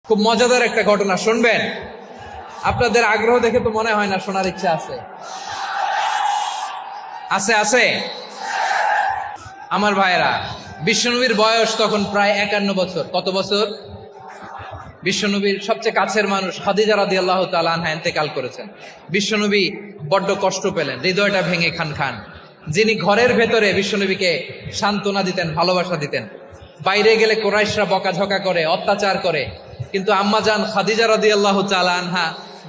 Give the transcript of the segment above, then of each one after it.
খুব মজাদার একটা ঘটনা শুনবেন। আপনাদের আগ্রহ দেখে তো মনে হয় না শোনার ইচ্ছা আছে। আছে আছে আমার ভাইয়েরা, বিশ্বনবীর বয়স তখন প্রায় 51 বছর। কত বছর? বিশ্বনবীর সবচেয়ে কাছের মানুষ খাদিজা রাদিয়াল্লাহু তাআলা আনহা ইন্তেকাল করেছেন। বিশ্বনবী বড্ড কষ্ট পেলেন, হৃদয়টা ভেঙে খান খান। যিনি ঘরের ভেতরে বিশ্বনবীকে সান্ত্বনা দিতেন, ভালোবাসা দিতেন, বাইরে গেলে কোরাইশরা বকাঝকা করে, অত্যাচার করে, কিন্তু আম্মাজান খাদিজা রাদিয়াল্লাহু তাআলা আনহা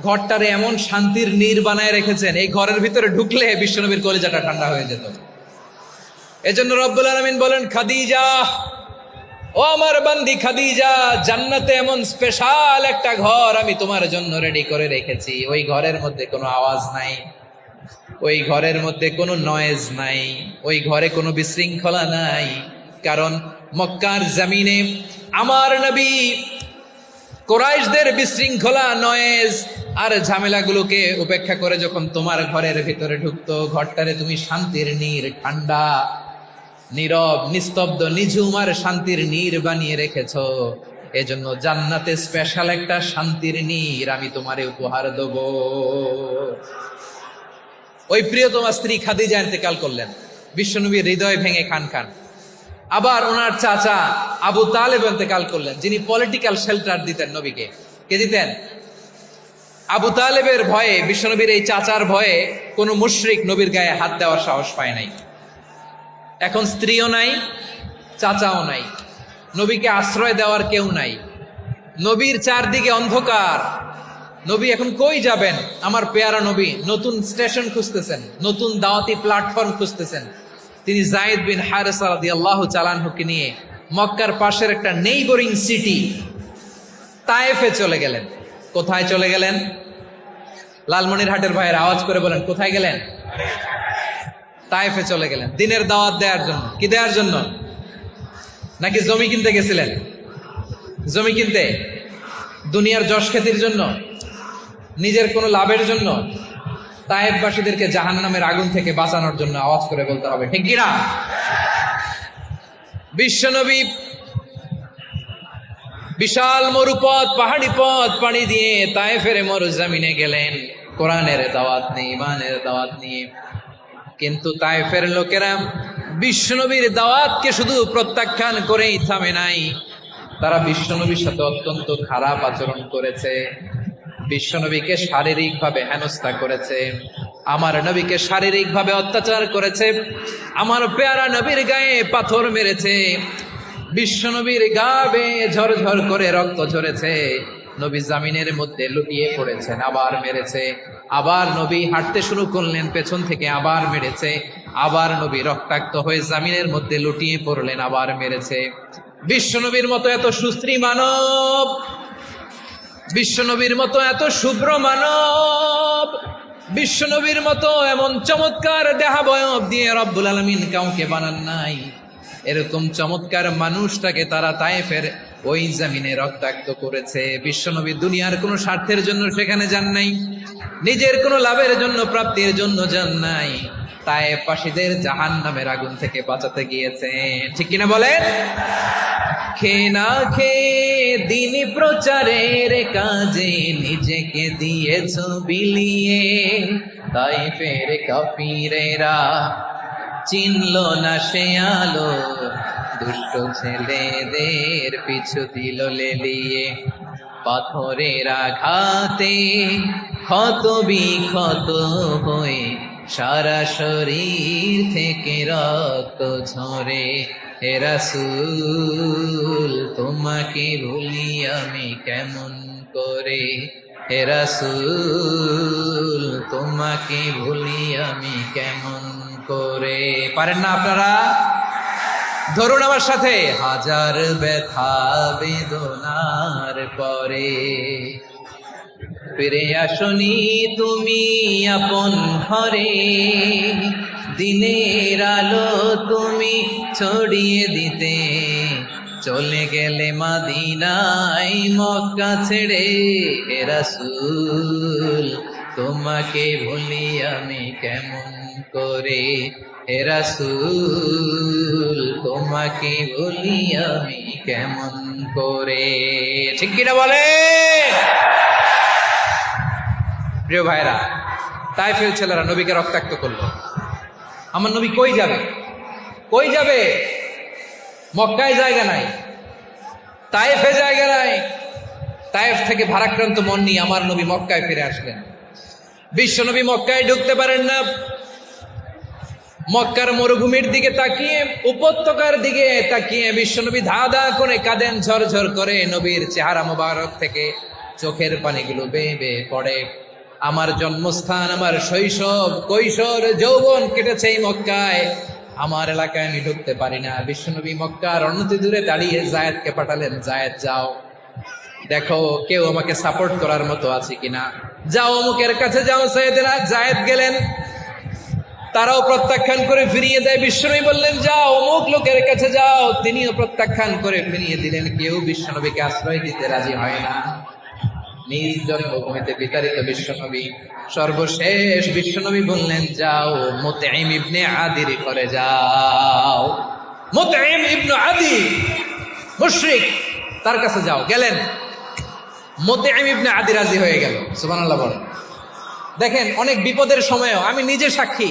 ঘরটারে এমন শান্তির নীড় বানায় রেখেছেন, এই ঘরের ভিতরে ঢুকলে বিশ্বনবীর কলিজাটা ঠান্ডা হয়ে যেত। এজন্য রব্বুল আলামিন বলেন, খাদিজা, ও আমার বান্দি খাদিজা, জান্নাতে এমন স্পেশাল একটা ঘর আমি তোমার জন্য রেডি করে রেখেছি। ওই ঘরের মধ্যে কোনো আওয়াজ নাই, ওই ঘরের মধ্যে কোনো নয়েজ নাই, ওই ঘরে কোনো বিশৃঙ্খলা নাই। কারণ মক্কার জমিনে আমার নবী কোরাইশদের বিশৃঙ্খলা, নয়েজ আর ঝামেলাগুলোকে উপেক্ষা করে যখন তোমার ঘরের ভিতরে ঢুকতো, ঘরটারে তুমি শান্তির নীড়, ঠান্ডা, নীরব, নিস্তব্ধ, নিঝুম আর শান্তির নীড় বানিয়ে রেখেছো। এজন্য জান্নাতে স্পেশাল একটা শান্তির নীড় আমি তোমারে উপহার দেব। ওই প্রিয়তমা স্ত্রী খাদিজা ইন্তেকাল করলেন, বিশ্বনবীর হৃদয় ভেঙে খান খান। আবার ওনার চাচা আবু তালেব ইন্তেকাল করলেন, যিনি পলিটিক্যাল শেল্টার দিতেন নবীকে। কে দিতেন? আবু তালেবের ভয়ে, বিশ্বনবীর এই চাচার ভয়ে কোনো মুশরিক নবীর গায়ে হাত দেওয়ার সাহস পায় নাই। এখন স্ত্রীও নাই, চাচাও নাই, নবীকে আশ্রয় দেওয়ার কেউ নাই। নবীর চারদিকে অন্ধকার। নবী এখন কই যাবেন? আমার পেয়ারা নবী নতুন স্টেশন খুঁজতেছেন, নতুন দাওয়াতি প্ল্যাটফর্ম খুঁজতেছেন। তিনি যায়েদ বিন হারেসা রাদিয়াল্লাহু তাআলা আনহুকে নিয়ে মক্কার পাশের একটা নেইবরিং সিটি তায়েফে চলে গেলেন। কোথায় চলে গেলেন? লালমনিরহাটের ভাইয়ের আওয়াজ করে বলেন, কোথায় গেলেন? তায়েফে চলে গেলেন দিনের দাওয়াত দেওয়ার জন্য। কি দেওয়ার জন্য? নাকি জমি কিনতে গেছিলেন? জমি কিনতে, দুনিয়ার যশ খ্যাতির জন্য, নিজের কোনো লাভের জন্য? তায়েফবাসীদেরকে জাহান্নামের আগুন থেকে বাঁচানোর জন্য। আওয়াজ করে বলতে হবে, ঠিক কিনা? বিশ্বনবী বিশাল মরুপথ, পাহাড়ি পথ পাড়ি দিয়ে তায়েফের মরুজমিনে গেলেন কোরআনের দাওয়াত নিয়ে, ইমানের দাওয়াত নিয়ে। কিন্তু তায়েফের লোকেরা বিশ্বনবীর দাওয়াতকে শুধু প্রত্যাখ্যান করেই থামে নাই, তারা বিশ্বনবীর সাথে অত্যন্ত খারাপ আচরণ করেছে। বিশ্বনবীকে শারীরিকভাবে হেনস্থা করেছে, আমার নবীকে শারীরিকভাবে অত্যাচার করেছে, আমার পেয়ারা নবীর গায়ে পাথর মেরেছে, বিশ্বনবীর গা বেয়ে ঝরঝর করে রক্ত ঝরেছে, নবী জামিনের মধ্যে লুটিয়ে পড়েছেন, আবার মেরেছে, আবার নবী হাঁটতে শুরু করলেন, পেছন থেকে আবার মেরেছে, আবার নবী রক্তাক্ত হয়ে জামিনের মধ্যে লুটিয়ে পড়লেন, আবার মেরেছে। বিশ্বনবীর মতো এত সুস্ত্রী মানব, বিশ্বনবীর মতো এত শুভ্র মানব, বিশ্বনবীর মতো এমন চমৎকার দেহাবয়ব দিয়ে রব্বুল আলামিন কাউকে বানান নাই। এরকম চমৎকার মানুষটাকে তারা তায়েফের ওই জমিনে রক্তাক্ত করেছে। বিশ্বনবী দুনিয়ার কোনো স্বার্থের জন্য সেখানে যান নাই, নিজের কোনো লাভের জন্য, প্রাপ্তির জন্য যান নাই, তায়েফবাসীদের জাহান্নামের আগুন থেকে বাঁচাতে গিয়েছেন। ঠিক কিনা বলেন? খেয়ে না খেয়ে দিন প্রচারের কাজে নিজেকে দিয়েছ বিলিয়ে, তায়েফের কাফিরেরা চিনল না সে আলো, দুষ্ট ছেলেদের পিছু দিল লেলিয়ে। পাথরের আঘাতে ক্ষত বিক্ষত হয়ে সারা শরীর থেকে রক্ত ঝরে। হে রাসূল, তোমাকে ভুলি আমি কেমন করে? হে রাসূল, তোমাকে ভুলি আমি কেমন করে? পারেন না আপনারা? ধরুন আমার সাথে, হাজার ব্যথা বেদনার পরে ফিরে আসনি তুমি আপন ঘরে, দিনের আলো তুমি ছড়িয়ে দিতে চলে গেলে মদিনায় মক্কা ছেড়ে। হে রাসূল, তোমাকে ভুলি আমি কেমন করে? হে রাসূল, তোমাকে ভুলি আমি কেমন করে। ঠিক কিনা বলে? প্রিয় ভাইরা, তায়েফের ছেলেরা নবীকে রক্তাক্ত করলো। আমার নবী কই যাবে? কই যাবে? মক্কায় জায়গা নাই, তায়েফে জায়গা নাই। তায়েফ থেকে ভারাক্রান্ত মন নিয়ে আমার নবী মক্কায় ফিরে আসলেন। বিশ্ব নবী মক্কায় ঢুকতে পারেন না। মক্কার মরুভূমির দিকে তাকিয়ে, উপত্যকার দিকে তাকিয়ে বিশ্বনবী ধা ধা করে কাঁদেন, ঝরঝর করে। নবীর চেহারা মোবারক থেকে চোখের পানিগুলো বেয়ে বেয়ে পড়ে। আমার জন্মস্থান, আমার শৈশব, কৈশোর, যৌবন কেটেছে এই মক্কায়। আমার এলাকায় আমি ঢুকতে পারি না। বিশ্বনবী মক্কার অনতি দূরে দাঁড়িয়ে জায়েদকে পাঠালেন, জায়েদ যাও, দেখো কেউ আমাকে সাপোর্ট করার মতো আছে কিনা। যাও অমুকের কাছে যাও। সাইয়েদনা জায়েদ গেলেন, তারাও প্রত্যাখ্যান করে ফিরিয়ে দেয়। বিশ্বনবী বললেন যাও অমুক লোকের কাছে যাও, তিনিও প্রত্যাখ্যান করে ফিরিয়ে দিলেন। কেউ বিশ্বনবীকে আশ্রয় দিতে রাজি হয় না। নিজ জন্মভূমিতে বিতাড়িত বিশ্বনবী, সর্বশেষ বিশ্বনবী বললেন যাও মুতঈম ইবনে আদির ঘরে যাও। মুতঈম ইবনে আদি মুশরিক, তার কাছে যাও। গেলেন, মুতঈম ইবনে আদি রাজি হয়ে গেল। সুবহানাল্লাহ বলেন। দেখেন, অনেক বিপদের সময়ও আমি নিজে সাক্ষী,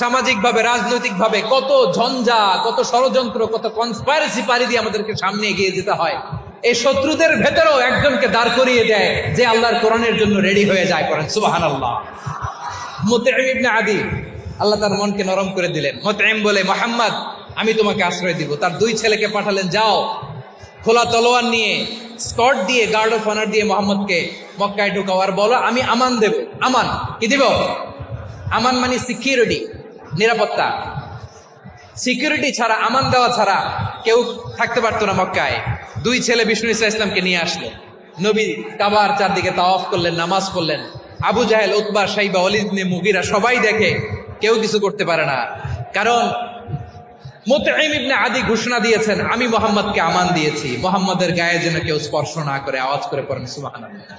সামাজিকভাবে, রাজনৈতিকভাবে কত ঝঞ্ঝা, কত ষড়যন্ত্র, কত কনস্পাইরেসি পাড়ি দিয়ে আমাদেরকে সামনে এগিয়ে যেতে হয়। এই শত্রুদের ভেতরেও একজনকে দাঁড় করিয়ে দেয় যে আল্লাহর কোরআনের জন্য রেডি হয়ে যায়। করেন সুবহানাল্লাহ। মুতঈম ইবনে আদি, আল্লাহ তার মনকে নরম করে দিলেন। মুতঈম বলে, মুহাম্মদ আমি তোমাকে আশ্রয় দিব। তার দুই ছেলেকে পাঠালেন, যাও খোলা তলোয়ার নিয়ে, স্কট দিয়ে, গার্ড অফ অনার দিয়ে মোহাম্মদকে মক্কায় ঢুকাও, আর বলো আমি আমান দেব। আমান কি দিব? আমান মানে সিকিউরিটি, নিরাপত্তা। সিকিউরিটি ছাড়া, আমান দেওয়া ছাড়া কেউ থাকতে পারতো না মক্কায়। দুই ছেলে বিষ্ণু ইসা ইসলামকে নিয়ে আসলো। নবী কাবার চারদিকে তাওয়াফ করলেন, নামাজ পড়লেন। আবু জাহেল, উতবা, শাইবা, ওয়ালিদ ইবনে মুগীরা সবাই দেখে, কেউ কিছু করতে পারে না। কারণ মুতঈম ইবনে আদি ঘোষণা দিয়েছেন, আমি মুহাম্মদকে আমান দিয়েছি, মুহাম্মদের গায়ে যেন কেউ স্পর্শ না করে। আওয়াজ করে পড়েন সুবহানাল্লাহ।